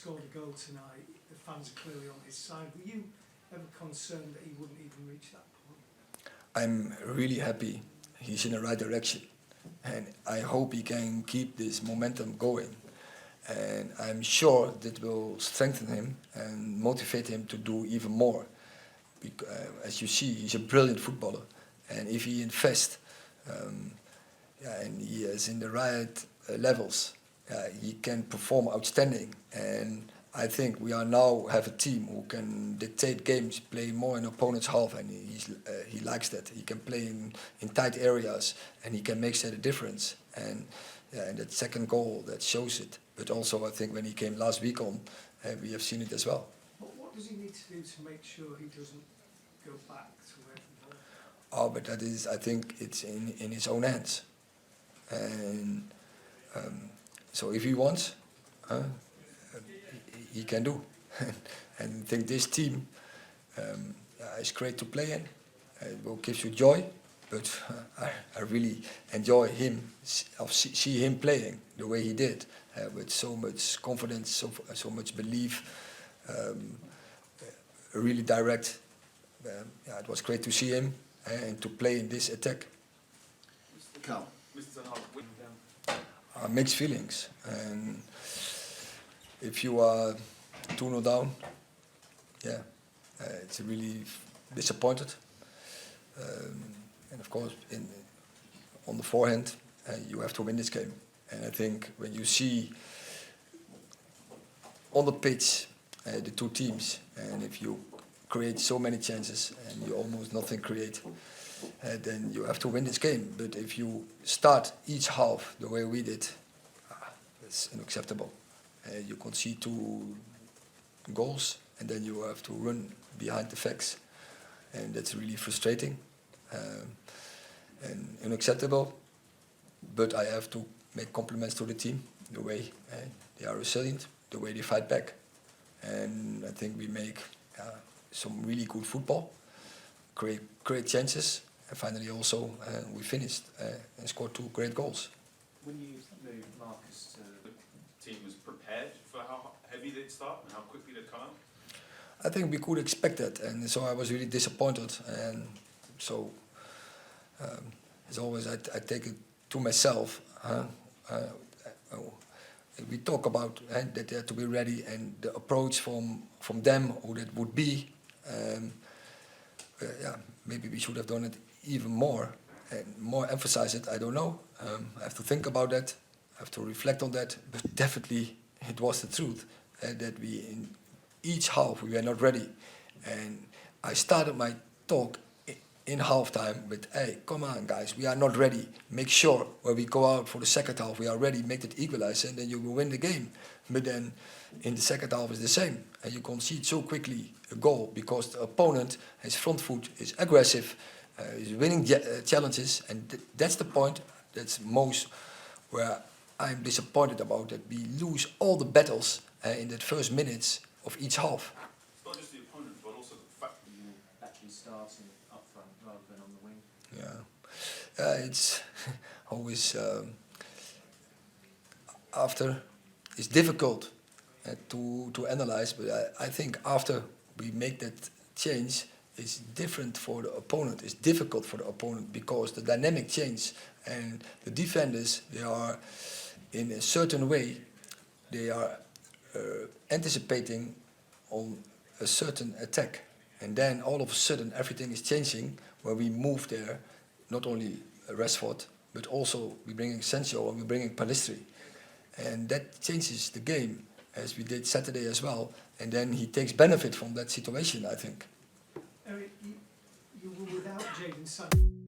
scored a goal tonight. The fans are clearly on his side. Were you ever concerned that he wouldn't even reach that point? I'm really happy he's in the right direction, and I hope he can keep this momentum going. And I'm sure that will strengthen him and motivate him to do even more. As you see, he's a brilliant footballer, and if he invests, and he is in the right levels, he can perform outstanding. And I think we are now have a team who can dictate games, play more in opponent's half, and he likes that. He can play in tight areas, and he can make that a difference. And that second goal, that shows it. But also, I think when he came last week on, we have seen it as well. What does he need to do to make sure he doesn't go back to where he was? Oh, but that is, I think, it's in his own hands. And so if he wants, he can do. And I think this team is great to play in. It will give you joy, but I really enjoy him, see him playing the way he did, with so much confidence, so much belief, really direct. It was great to see him and to play in this attack. Carl. Mixed feelings, and if you are 2-0 down, it's really disappointed. And of course, on the forehand, you have to win this game. And I think when you see on the pitch the two teams, and if you create so many chances and you almost nothing create, then you have to win this game. But if you start each half the way we did, it's unacceptable. You concede 2 goals, and then you have to run behind the facts, and that's really frustrating and unacceptable. But I have to make compliments to the team, the way they are resilient, the way they fight back, and I think we make some really good football, create great chances, and finally also we finished and scored 2 great goals. When you moved Marcus to the team, was prepared for how heavy they'd start and how quickly they'd come out? I think we could expect that, and so I was really disappointed. And so as always, I take it to myself. We talk about that they have to be ready, and the approach from them, who that would be. Maybe we should have done it even more and more emphasize it. I don't know. I have to think about that. I have to reflect on that. But definitely, it was the truth that we in each half we were not ready. And I started my talk in halftime with, "Hey, come on, guys, we are not ready. Make sure when we go out for the second half, we are ready. Make that equalizer, and then you will win the game." But then in the second half is the same, and you concede so quickly a goal because the opponent, his front foot is aggressive, is winning challenges, and that's the point. That's most where I'm disappointed about, that we lose all the battles in that first minutes of each half. It's not just the opponent, but also the fact that You actually starting up front rather than on the wing. Yeah, it's always after. It's difficult to analyze, but I think after we make that change, it's different for the opponent. It's difficult for the opponent because the dynamic change, and the defenders, they are in a certain way, they are anticipating on a certain attack, and then all of a sudden everything is changing when we move there. Not only Rashford, but also we bringing Sancho and we bringing Palistri, and that changes the game, as we did Saturday as well. And then he takes benefit from that situation, I think. Erik, you were without Jadon Sancho.